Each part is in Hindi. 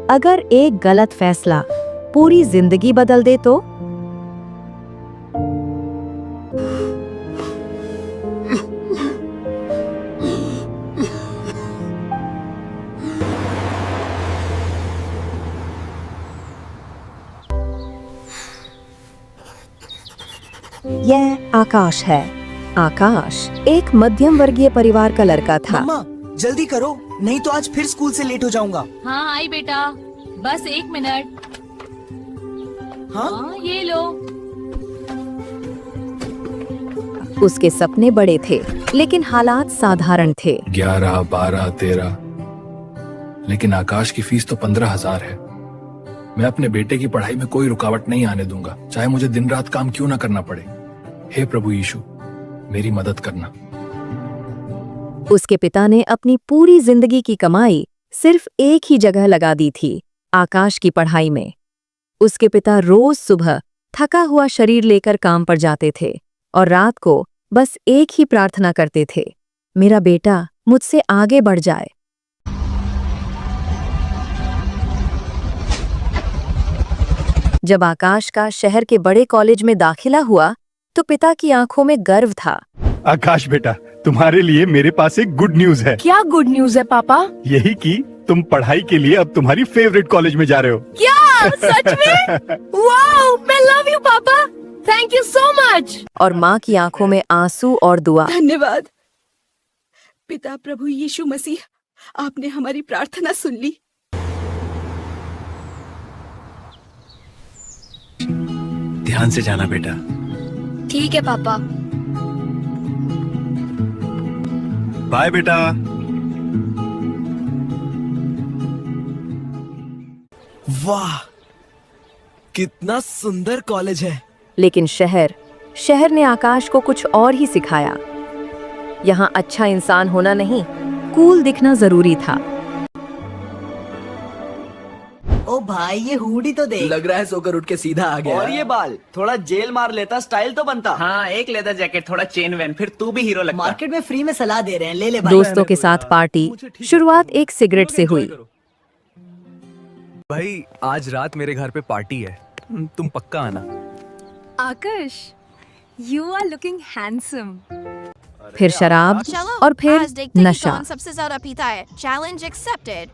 अगर एक गलत फैसला पूरी जिंदगी बदल दे तो? यह आकाश है। आकाश एक मध्यम वर्गीय परिवार का लड़का था। मम्मा जल्दी करो, नहीं तो आज फिर स्कूल से लेट हो जाऊंगा। हाँ आई बेटा, बस 1 मिनट। हाँ? ये लो। उसके सपने बड़े थे, लेकिन हालात साधारण थे। 11, 12, 13, लेकिन आकाश की फीस तो 15,000 है। मैं अपने बेटे की पढ़ाई में कोई रुकावट नहीं आने दूंगा, चाहे मुझे दिन रात काम क्यों ना करना पड़े। हे प्रभु यीशु, मेरी मदद करना। उसके पिता ने अपनी पूरी जिंदगी की कमाई सिर्फ एक ही जगह लगा दी थी, आकाश की पढ़ाई में। उसके पिता रोज सुबह थका हुआ शरीर लेकर काम पर जाते थे और रात को बस एक ही प्रार्थना करते थे, मेरा बेटा मुझसे आगे बढ़ जाए। जब आकाश का शहर के बड़े कॉलेज में दाखिला हुआ तो पिता की आंखों में गर्व था। आकाश बेटा, तुम्हारे लिए मेरे पास एक गुड न्यूज है। क्या गुड न्यूज है पापा? यही कि तुम पढ़ाई के लिए अब तुम्हारी फेवरेट कॉलेज में जा रहे हो। क्या सच में? वाओ, मैं लव यू पापा, थैंक यू सो मच। और माँ की आंखों में आंसू और दुआ। धन्यवाद पिता प्रभु यीशु मसीह, आपने हमारी प्रार्थना सुन ली। ध्यान से जाना बेटा। ठीक है पापा। बाय बेटा। वाह, कितना सुंदर कॉलेज है। लेकिन शहर ने आकाश को कुछ और ही सिखाया। यहाँ अच्छा इंसान होना नहीं, कूल दिखना जरूरी था। ओ भाई, ये हुडी तो देख। लग रहा है सोकर उठ के सीधा आ गया। और ये बाल थोड़ा जेल मार लेता, स्टाइल तो बनता। हाँ, एक लेदर जैकेट, थोड़ा चेन वैन, फिर तू भी हीरो लगता। मार्केट में फ्री में सलाह दे रहे हैं, ले ले भाई। दोस्तों के साथ पार्टी शुरुआत एक सिगरेट से हुई। भाई आज रात मेरे घर पे पार्टी है, तुम पक्का आना। आकाश, यू आर लुकिंग हैंडसम। फिर शराब और फिर नशा। सबसे ज्यादा पीता है। Challenge accepted.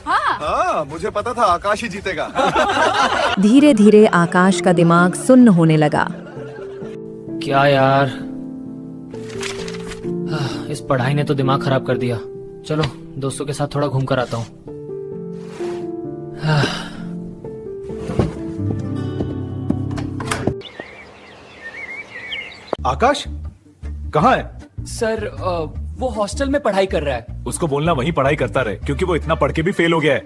हाँ, मुझे पता था आकाश ही जीतेगा। धीरे धीरे आकाश का दिमाग सुन्न होने लगा। क्या यार, इस पढ़ाई ने तो दिमाग खराब कर दिया। चलो दोस्तों के साथ थोड़ा घूम कर आता हूँ। आकाश कहाँ है? सर वो हॉस्टल में पढ़ाई कर रहा है। उसको बोलना वहीं पढ़ाई करता रहे, क्योंकि वो इतना पढ़ के भी फेल हो गया है।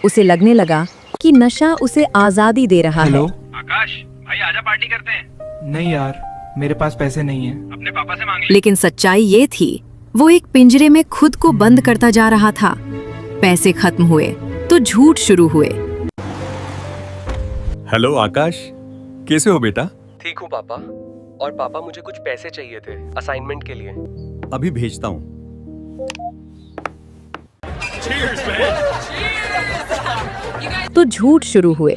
उसे लगने लगा कि नशा उसे आजादी दे रहा है। आकाश भाई, आजा पार्टी करते हैं। नहीं यार, मेरे पास पैसे नहीं है, अपने पापा से मांग ले। लेकिन सच्चाई ये थी, वो एक पिंजरे में खुद को बंद करता जा रहा था। पैसे खत्म हुए तो झूठ शुरू हुए। हेलो आकाश, कैसे हो बेटा? ठीक हूँ पापा। और पापा, मुझे कुछ पैसे चाहिए थे असाइनमेंट के लिए। अभी भेजता हूँ। तो झूठ शुरू हुए।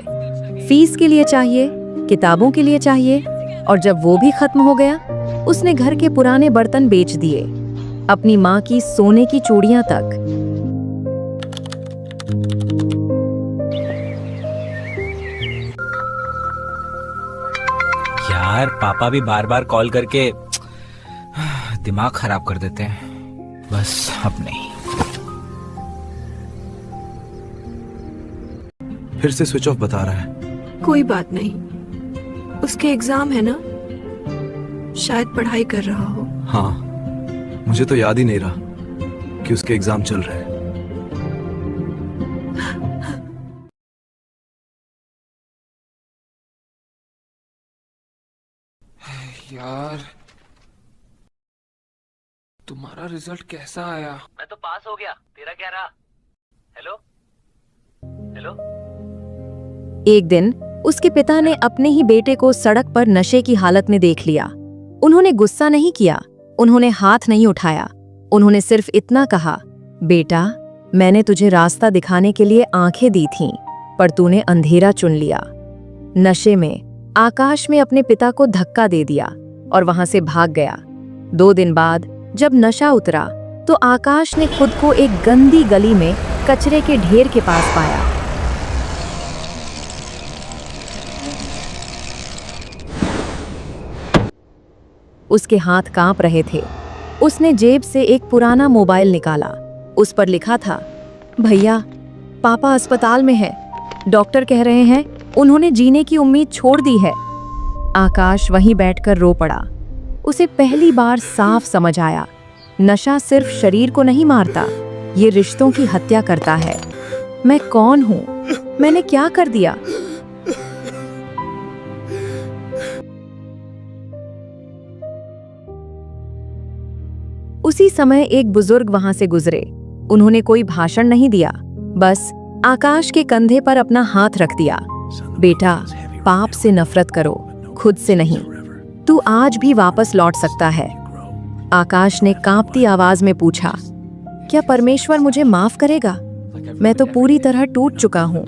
फीस के लिए चाहिए, किताबों के लिए चाहिए, और जब वो भी खत्म हो गया, उसने घर के पुराने बर्तन बेच दिए, अपनी माँ की सोने की चूड़ियां तक। यार पापा भी बार बार कॉल करके दिमाग खराब कर देते हैं। बस अब नहीं। फिर से स्विच ऑफ बता रहा है। कोई बात नहीं, उसके एग्जाम है ना, शायद पढ़ाई कर रहा हो। हाँ, मुझे तो याद ही नहीं रहा कि उसके एग्जाम चल रहे हैं। यार, तुम्हारा रिजल्ट कैसा आया? मैं तो पास हो गया, तेरा क्या रहा? Hello hello. एक दिन उसके पिता ने अपने ही बेटे को सड़क पर नशे की हालत में देख लिया। उन्होंने गुस्सा नहीं किया, उन्होंने हाथ नहीं उठाया। उन्होंने सिर्फ इतना कहा, बेटा, मैंने तुझे रास्ता दिखाने के लिए आंखें दी थीं, पर तूने अंधेरा चुन लिया। नशे में आकाश में अपने पिता को धक्का दे दिया और वहां से भाग गया। 2 दिन बाद जब नशा उतरा तो आकाश ने खुद को एक गंदी गली में कचरे के ढेर के पास पाया। उसके हाथ कांप रहे थे। उसने जेब से एक पुराना मोबाइल निकाला। उस पर लिखा था, भैया, पापा अस्पताल में है। डॉक्टर कह रहे हैं उन्होंने जीने की उम्मीद छोड़ दी है। आकाश वहीं बैठकर रो पड़ा। उसे पहली बार साफ समझ आया, नशा सिर्फ शरीर को नहीं मारता, ये रिश्तों की हत्या करता है। मैं कौन हूं? मैंने क्या कर दिया? उसी समय एक बुजुर्ग वहां से गुजरे। उन्होंने कोई भाषण नहीं दिया, बस आकाश के कंधे पर अपना हाथ रख दिया। बेटा, पाप से नफरत करो, खुद से नहीं। तू आज भी वापस लौट सकता है। आकाश ने कांपती आवाज में पूछा, क्या परमेश्वर मुझे माफ करेगा? मैं तो पूरी तरह टूट चुका हूं।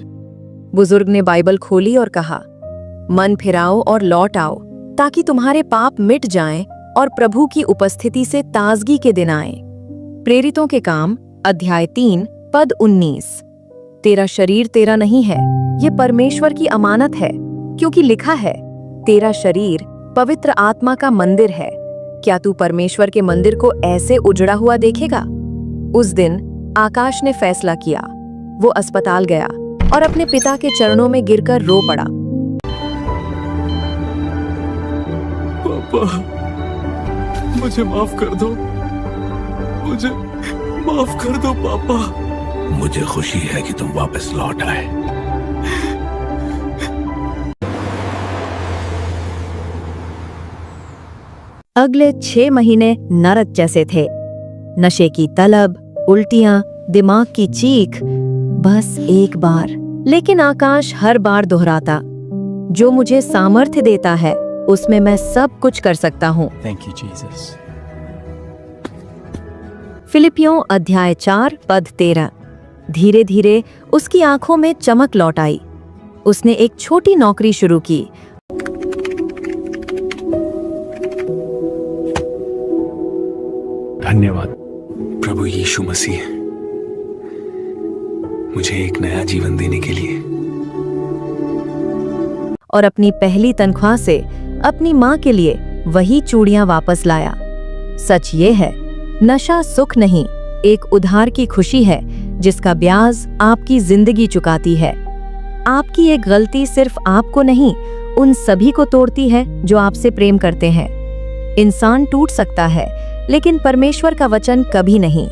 बुजुर्ग ने बाइबल खोली और कहा, मन फिराओ और लौट आओ, ताकि तुम्हारे पाप मिट जाएं और प्रभु की उपस्थिति से ताजगी के दिन आए। प्रेरितों के काम, अध्याय 3, पद 19। तेरा शरीर तेरा नहीं है, ये परमेश्वर की अमानत है, क्योंकि लिखा है, तेरा शरीर पवित्र आत्मा का मंदिर है। क्या तू परमेश्वर के मंदिर को ऐसे उजड़ा हुआ देखेगा? उस दिन आकाश ने फैसला किया। वो अस्पताल गया और अपने पिता के चरणों में गिरकर रो पड़ा। पापा, मुझे माफ कर दो, मुझे माफ कर दो पापा। मुझे खुशी है कि तुम वापस लौट आए। अगले 6 महीने नरक जैसे थे। नशे की तलब, उल्टियां, दिमाग की चीख, बस एक बार। लेकिन आकाश हर बार दोहराता, जो मुझे सामर्थ्य देता है उसमें मैं सब कुछ कर सकता हूँ। Thank you Jesus. फिलिपियों अध्याय 4 पद 13। धीरे धीरे उसकी आंखों में चमक लौट आई। उसने एक छोटी नौकरी शुरू की। धन्यवाद प्रभु यीशु मसीह, मुझे एक नया जीवन देने के लिए। और अपनी पहली तनख्वाह से अपनी माँ के लिए वही चूड़ियां वापस लाया। सच ये है, नशा सुख नहीं, एक उधार की खुशी है जिसका ब्याज आपकी जिंदगी चुकाती है। आपकी एक गलती सिर्फ आपको नहीं, उन सभी को तोड़ती है जो आपसे प्रेम करते हैं। इंसान टूट सकता है, लेकिन परमेश्वर का वचन कभी नहीं।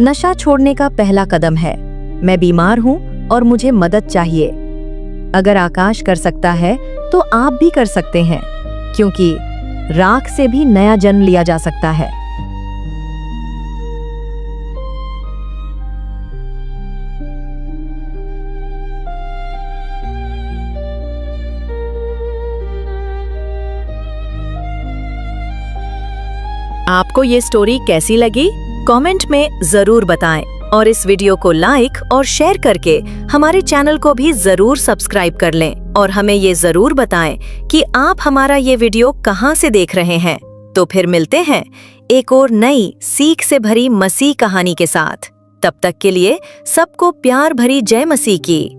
नशा छोड़ने का पहला कदम है, मैं बीमार हूं और मुझे मदद चाहिए। अगर आकाश कर सकता है तो आप भी कर सकते हैं, क्योंकि राख से भी नया जन्म लिया जा सकता है। आपको ये स्टोरी कैसी लगी? कमेंट में जरूर बताएं और इस वीडियो को लाइक और शेयर करके हमारे चैनल को भी जरूर सब्सक्राइब कर लें और हमें ये जरूर बताएं कि आप हमारा ये वीडियो कहाँ से देख रहे हैं। तो फिर मिलते हैं एक और नई सीख से भरी मसीह कहानी के साथ। तब तक के लिए सबको प्यार भरी जय मसीह की।